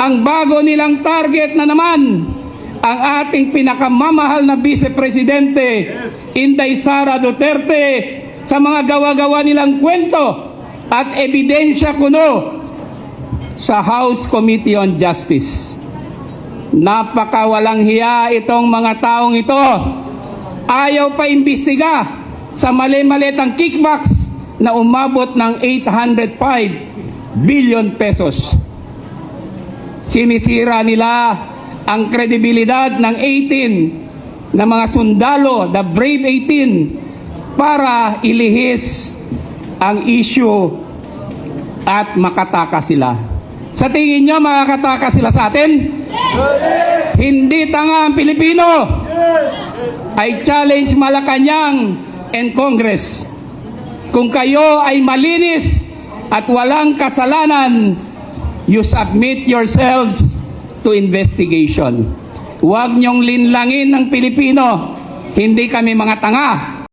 Ang bago nilang target na naman, ang ating pinakamamahal na Vice Presidente, Inday Sara Duterte, sa mga gawa-gawa nilang kwento at ebidensya kuno sa House Committee on Justice. Napakawalang hiya itong mga taong ito. Ayaw pa imbestiga sa mali-malitang kickbacks na umabot ng 805 billion pesos. Sinisira nila ang kredibilidad ng 18 na mga sundalo, the Brave 18, para ilihis ang issue at makatakas sila. Sa tingin nyo, makakatakas sila sa atin? Hindi tanga ang Pilipino. I challenge Malacanang and Congress. Kung kayo ay malinis at walang kasalanan, you submit yourselves to investigation. Huwag nyong linlangin ng Pilipino. Hindi kami mga tanga.